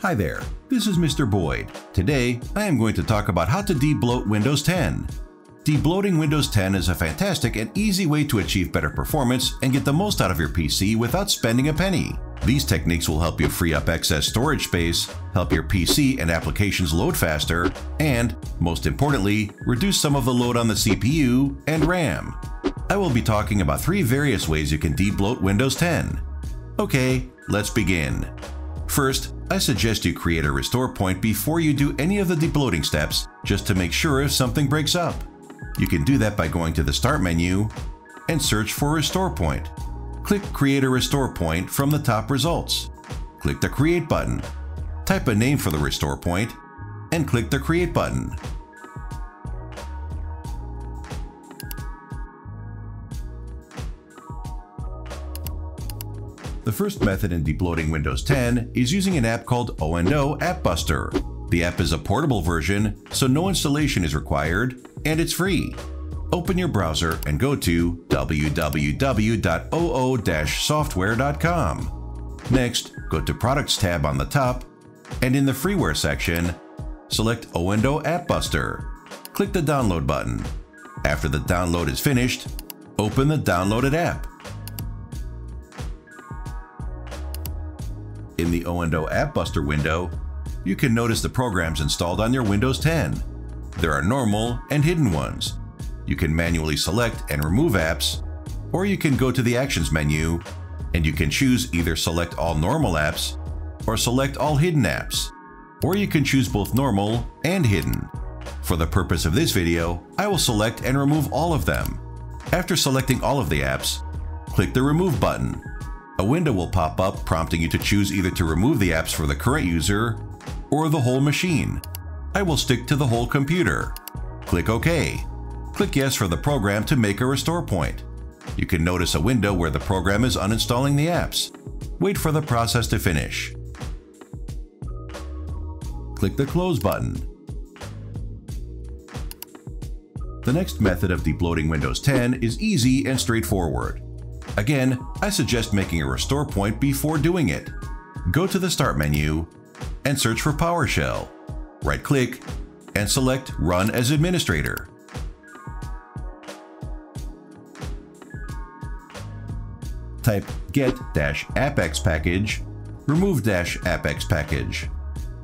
Hi there, this is Mr. Boyd. Today, I am going to talk about how to debloat Windows 10. Debloating Windows 10 is a fantastic and easy way to achieve better performance and get the most out of your PC without spending a penny. These techniques will help you free up excess storage space, help your PC and applications load faster, and, most importantly, reduce some of the load on the CPU and RAM. I will be talking about 3 various ways you can debloat Windows 10. Okay, let's begin. First, I suggest you create a restore point before you do any of the debloating steps, just to make sure if something breaks up. You can do that by going to the Start menu and search for Restore Point. Click Create a Restore Point from the top results. Click the Create button. Type a name for the restore point and click the Create button. The first method in debloating Windows 10 is using an app called O&O App Buster. The app is a portable version, so no installation is required, and it's free. Open your browser and go to www.oo-software.com. Next, go to Products tab on the top, and in the freeware section, select O&O App Buster. Click the Download button. After the download is finished, open the downloaded app. In the O&O App Buster window, you can notice the programs installed on your Windows 10. There are normal and hidden ones. You can manually select and remove apps, or you can go to the Actions menu and you can choose either select all normal apps or select all hidden apps, or you can choose both normal and hidden. For the purpose of this video, I will select and remove all of them. After selecting all of the apps, click the Remove button. A window will pop up prompting you to choose either to remove the apps for the current user or the whole machine. I will stick to the whole computer. Click OK. Click Yes for the program to make a restore point. You can notice a window where the program is uninstalling the apps. Wait for the process to finish. Click the Close button. The next method of debloating Windows 10 is easy and straightforward. Again, I suggest making a restore point before doing it. Go to the Start menu and search for PowerShell. Right-click and select Run as Administrator. Type get-appx package, remove-appx package.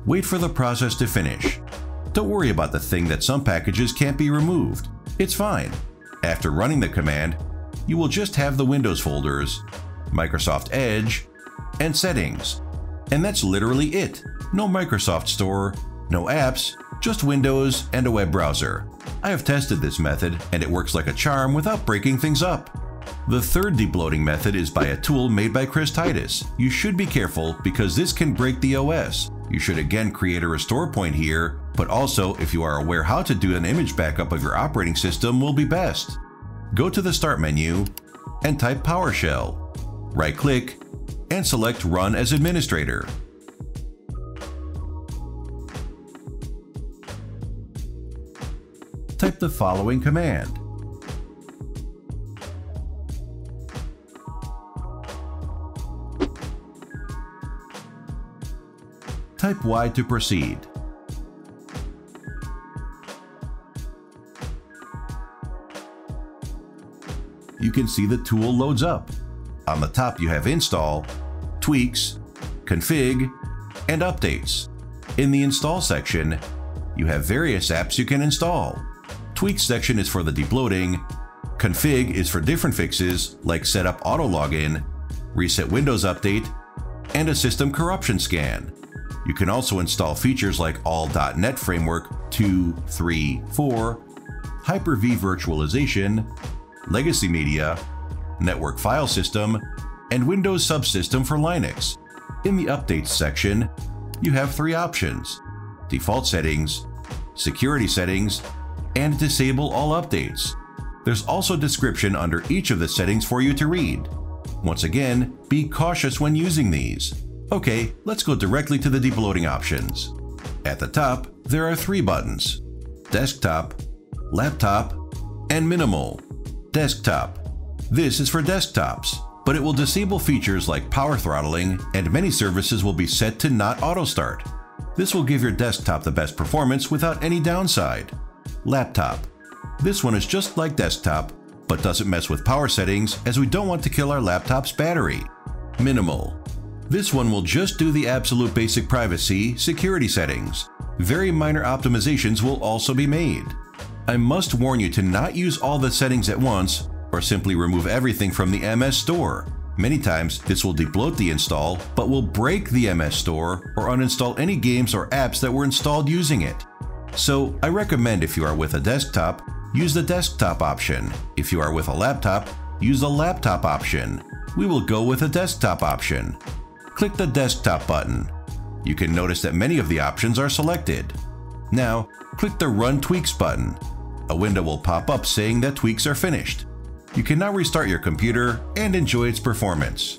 Wait for the process to finish. Don't worry about the thing that some packages can't be removed. It's fine. After running the command, you will just have the Windows folders, Microsoft Edge, and Settings. And that's literally it. No Microsoft Store, no apps, just Windows and a web browser. I have tested this method and it works like a charm without breaking things up. The third debloating method is by a tool made by Chris Titus. You should be careful because this can break the OS. You should again create a restore point here, but also if you are aware how to do an image backup of your operating system will be best. Go to the Start menu and type PowerShell. Right-click and select Run as Administrator. Type the following command. Type Y to proceed. You can see the tool loads up. On the top you have Install, Tweaks, Config, and Updates. In the Install section, you have various apps you can install. Tweaks section is for the debloating, Config is for different fixes like Setup Auto Login, Reset Windows Update, and a System Corruption Scan. You can also install features like All.NET Framework 2, 3, 4, Hyper-V Virtualization, Legacy Media, Network File System, and Windows Subsystem for Linux. In the Updates section, you have 3 options: Default Settings, Security Settings, and Disable All Updates. There's also description under each of the settings for you to read. Once again, be cautious when using these. Okay, let's go directly to the debloating options. At the top, there are 3 buttons: Desktop, Laptop, and Minimal. Desktop. This is for desktops. but it will disable features like power throttling, and many services will be set to not auto start. This will give your desktop the best performance without any downside. Laptop. This one is just like desktop, but doesn't mess with power settings as we don't want to kill our laptop's battery. Minimal. This one will just do the absolute basic privacy, security settings. Very minor optimizations will also be made. I must warn you to not use all the settings at once or simply remove everything from the MS Store. Many times this will debloat the install but will break the MS Store or uninstall any games or apps that were installed using it. So I recommend if you are with a desktop, use the desktop option. If you are with a laptop, use the laptop option. We will go with a desktop option. Click the desktop button. You can notice that many of the options are selected. Now, click the Run Tweaks button. A window will pop up saying that tweaks are finished. You can now restart your computer and enjoy its performance.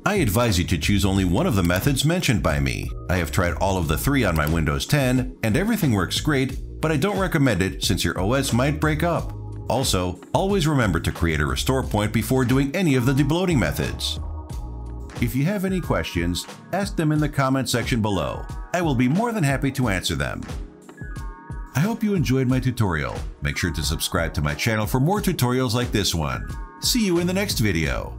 I advise you to choose only one of the methods mentioned by me. I have tried all of the 3 on my Windows 10 and everything works great, but I don't recommend it since your OS might break up. Also, always remember to create a restore point before doing any of the debloating methods. If you have any questions, ask them in the comment section below. I will be more than happy to answer them. I hope you enjoyed my tutorial. Make sure to subscribe to my channel for more tutorials like this one. See you in the next video.